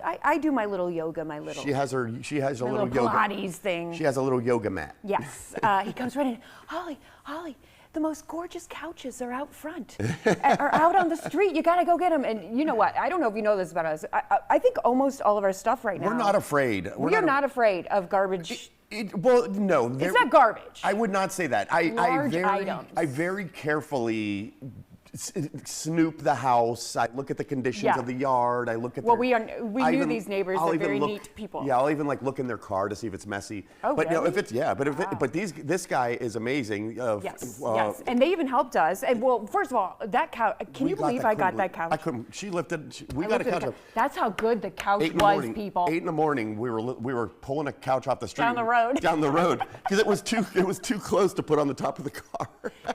I do my little yoga, She has a little yoga Pilates thing. She has a little yoga mat. Yes. He comes right in. Holly, the most gorgeous couches are out front, are out on the street. You got to go get them. And you know what? I don't know if you know this about us. I think almost all of our stuff right now. We're not afraid. We are not afraid of garbage. Well, no. It's not garbage. I would not say that. Large items. I very carefully snoop the house. I look at the conditions of the yard. I look at. Well, we knew these neighbors. They're very neat people. Yeah, I'll even look in their car to see if it's messy. Oh, but really? no, if it's this guy is amazing. Yes, and they even helped us. And well, first of all, that couch. Can you believe I got that couch? I couldn't. We got a couch. That's how good the couch was, people. 8 in the morning, we were pulling a couch off the street. Down the road. Down the road, because it was too close to put on the top of the car.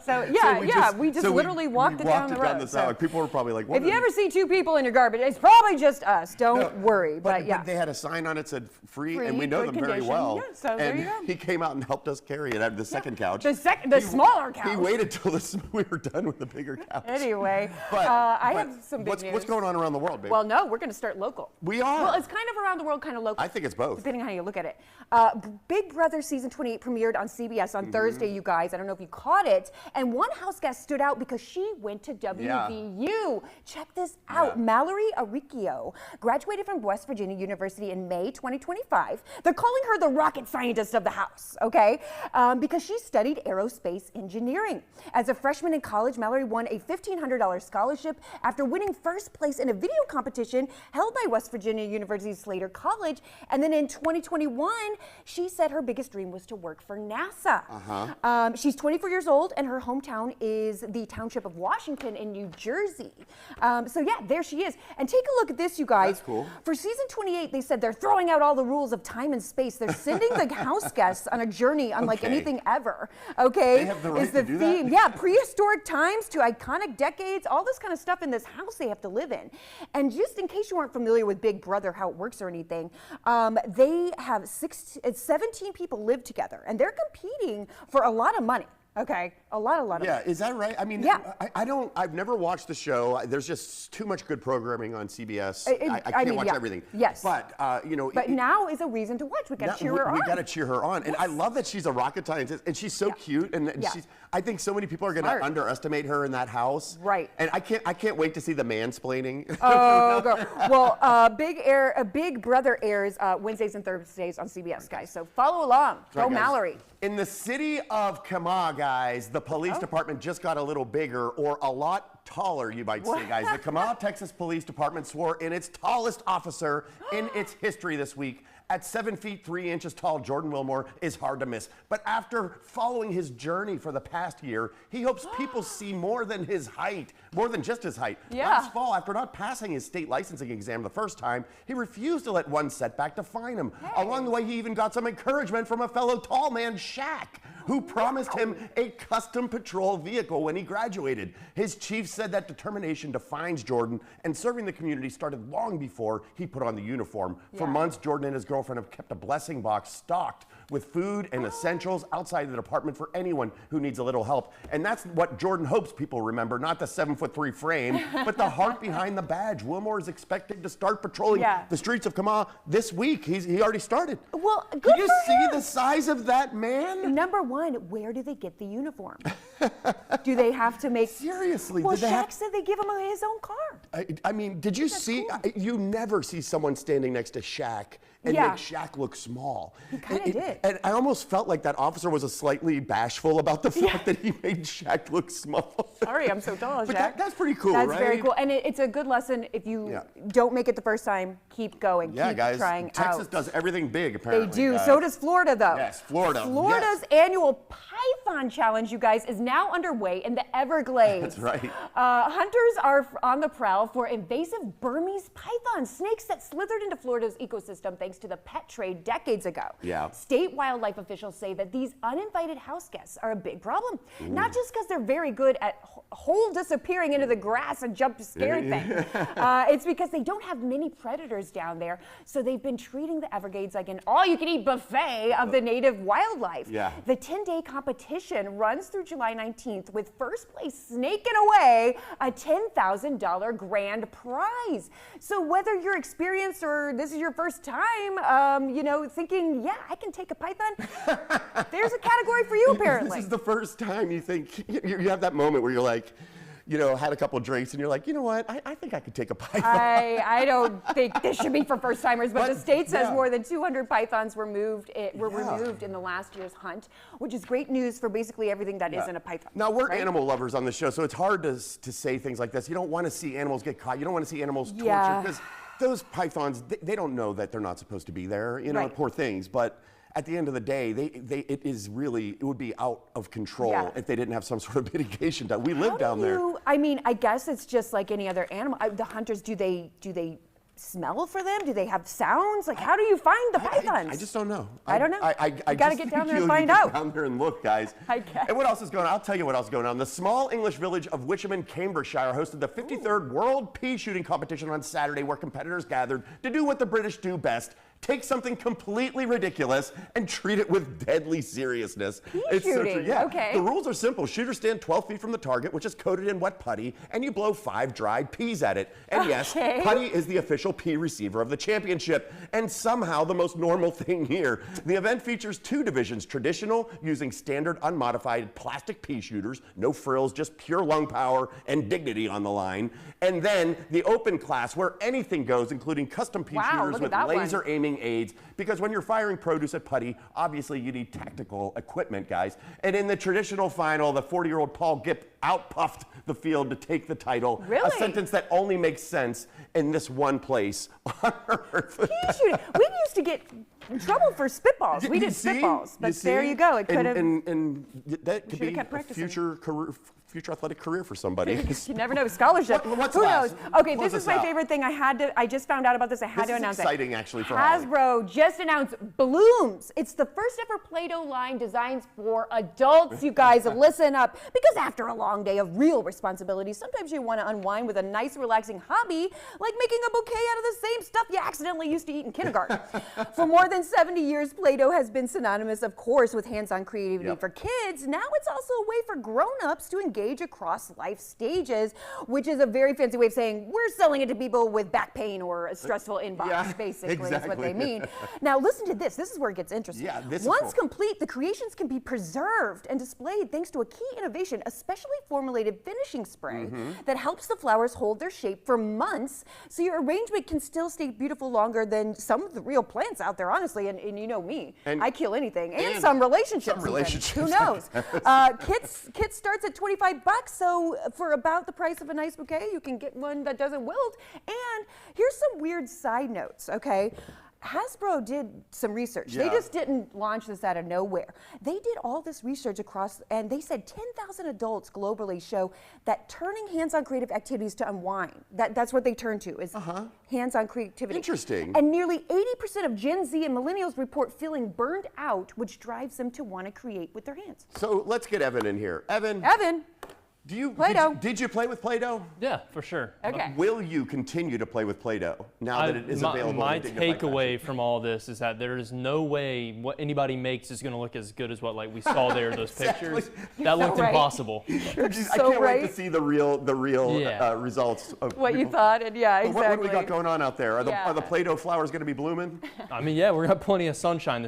So we just literally walked it down the road. So people were probably like, what? If you ever see 2 people in your garbage, it's probably just us. Don't worry. But they had a sign on it said free, and we know them very well. Yeah, so there you go. He came out and helped us carry it out of the second couch. The smaller couch. He waited till we were done with the bigger couch. Anyway, I have some big news. What's going on around the world, baby? Well, no, we're going to start local. We are. Well, it's kind of around the world, kind of local. I think it's both. Depending on how you look at it. Big Brother Season 28 premiered on CBS on Thursday, you guys. I don't know if you caught it. And one house guest stood out because she went to WVU. Check this out. Mallory Arricchio graduated from West Virginia University in May 2025. They're calling her the rocket scientist of the house, okay? Because she studied aerospace engineering. As a freshman in college, Mallory won a $1,500 scholarship after winning first place in a video competition held by West Virginia University's Slater College. And then in 2021, she said her biggest dream was to work for NASA. She's 24 years old, and her hometown is the township of Washington in New Jersey. So yeah, there she is. And take a look at this, you guys. That's cool. For season 28, they said they're throwing out all the rules of time and space. They're sending the house guests on a journey unlike anything ever. Okay, they have the right to do theme. That? Yeah, prehistoric times to iconic decades, all this kind of stuff in this house they have to live in. And just in case you weren't familiar with Big Brother, how it works or anything, they have 17 people live together, and they're competing for a lot of money. Okay, a lot of money. Yeah, is that right? I mean, yeah. I've never watched the show. There's just too much good programming on CBS. I can't watch everything. Yes. But, But now is a reason to watch. We got to cheer her on. We got to cheer her on. And I love that she's a rocket scientist, and she's so cute. And I think so many people are going to underestimate her in that house. Right. And I can't wait to see the mansplaining. Oh, girl. Well, Big Brother airs Wednesdays and Thursdays on CBS, guys. So follow along. Go Mallory. In the city of Kama, guys, the police department just got a little bigger, or a lot taller, you might say, guys. The Kama, Texas Police Department swore in its tallest officer in its history this week. At 7 feet 3 inches tall, Jordan Wilmore is hard to miss. But after following his journey for the past year, he hopes people see more than his height, more than just his height. Yeah. Last fall, after not passing his state licensing exam the first time, he refused to let one setback define him. Hey. Along the way, he even got some encouragement from a fellow tall man, Shaq, who promised him a custom patrol vehicle when he graduated. His chief said that determination defines Jordan, and serving the community started long before he put on the uniform. For months, Jordan and his girlfriend have kept a blessing box stocked with food and essentials outside the department for anyone who needs a little help. And that's what Jordan hopes people remember, not the 7'3" frame, but the heart behind the badge. Wilmore is expected to start patrolling the streets of Kama this week. He already started. Well, good Did you see the size of that man? Number one, where do they get the uniform? Do they have to make... Seriously. Well, Shaq said they give him his own car. I mean, did you see... Cool. You never see someone standing next to Shaq and make Shaq look small. He kind of did. And I almost felt like that officer was slightly bashful about the fact that he made Shaq look small. Sorry, I'm so tall, but Shaq. That's pretty cool, right? That's very cool. And it's a good lesson. If you don't make it the first time, keep going. Keep guys, trying Texas does everything big, apparently. They do. So does Florida, though. Yes, Florida. Florida's annual Python Challenge, you guys, is now underway in the Everglades. That's right. Hunters are on the prowl for invasive Burmese python, snakes that slithered into Florida's ecosystem thanks to the pet trade decades ago. Yeah. State wildlife officials say that these uninvited house guests are a big problem. Not just because they're very good at whole disappearing into the grass and jump scare thing. It's because they don't have many predators down there, so they've been treating the Everglades like an all-you-can-eat buffet of the native wildlife. Yeah. The 10-day competition runs through July July 19th, with first place snaking away a $10,000 grand prize. So whether you're experienced or this is your first time, you know, thinking, yeah, I can take a python, there's a category for you apparently. This is the first time you think, you have that moment where you're like, you know, had a couple of drinks and you're like, you know what, I think I could take a python. I don't think this should be for first timers, but the state says more than 200 pythons were removed in the last year's hunt, which is great news for basically everything that isn't a python. Now, we're animal lovers on the show, so it's hard to say things like this. You don't want to see animals get caught. You don't want to see animals tortured, because those pythons, they don't know that they're not supposed to be there, you know, poor things. But at the end of the day, it would be out of control if they didn't have some sort of mitigation done. We live down there. I mean, I guess it's just like any other animal. The hunters, do they smell for them? Do they have sounds? Like, how do you find the pythons? I just don't know. I don't know. I got to get down there and find out. Down there and look, guys. I guess. And what else is going on? I'll tell you what else is going on. The small English village of Wisham in Cambridgeshire hosted the 53rd World Pea Shooting Competition on Saturday, where competitors gathered to do what the British do best: take something completely ridiculous and treat it with deadly seriousness. Pea shooting, okay. The rules are simple. Shooters stand 12 feet from the target, which is coated in wet putty, and you blow 5 dried peas at it. And yes, putty is the official pea receiver of the championship. And somehow the most normal thing here. The event features 2 divisions: traditional, using standard unmodified plastic pea shooters, no frills, just pure lung power and dignity on the line. And then the open class, where anything goes, including custom pea shooters with laser aiming aids, because when you're firing produce at putty, obviously you need tactical equipment, guys. And in the traditional final, the 40-year-old Paul Gipp outpuffed the field to take the title. Really? A sentence that only makes sense in this one place on Earth. Pea shooting. We used to get in trouble for spitballs. We did spitballs, but there you go. It could have. And that could be a future athletic career for somebody. You never know. Scholarship. What's Who last? knows? Okay, Close this is us my out. favorite thing. I just found out about this. I had to announce it. This is exciting, actually, for Holly. Hasbro just announced Blooms. It's the first ever Play-Doh line designed for adults. You guys, listen up. Because after a long day of real responsibilities, sometimes you want to unwind with a nice, relaxing hobby, like making a bouquet out of the same stuff you accidentally used to eat in kindergarten. For more than 70 years, Play-Doh has been synonymous, of course, with hands-on creativity for kids. Now it's also a way for grown-ups to engage across life stages, which is a very fancy way of saying we're selling it to people with back pain or a stressful inbox, basically, is what they mean. Now listen to this. This is where it gets interesting. Once complete, the creations can be preserved and displayed thanks to a key innovation, a specially formulated finishing spray that helps the flowers hold their shape for months, so your arrangement can still stay beautiful longer than some of the real plants out there, honestly. And you know me, I kill anything, and some relationships. Who knows? Kits starts at $25, so for about the price of a nice bouquet, you can get one that doesn't wilt. And here's some weird side notes, okay? Hasbro did some research. They just didn't launch this out of nowhere. They did all this research across, and they said 10,000 adults globally show that turning hands-on creative activities to unwind, that's what they turn to, is hands-on creativity. Interesting. And nearly 80% of Gen Z and millennials report feeling burned out, which drives them to want to create with their hands. So let's get Evan in here. Evan. Did you play with Play-Doh? Yeah, for sure. Okay. Will you continue to play with Play-Doh now that it is available? My takeaway from all this is that there is no way what anybody makes is going to look as good as what we saw there in those pictures. That looked impossible. You're so I can't wait to see the real results of what you thought. And exactly. What do we got going on out there? Are the Play-Doh flowers going to be blooming? I mean, yeah, we're got plenty of sunshine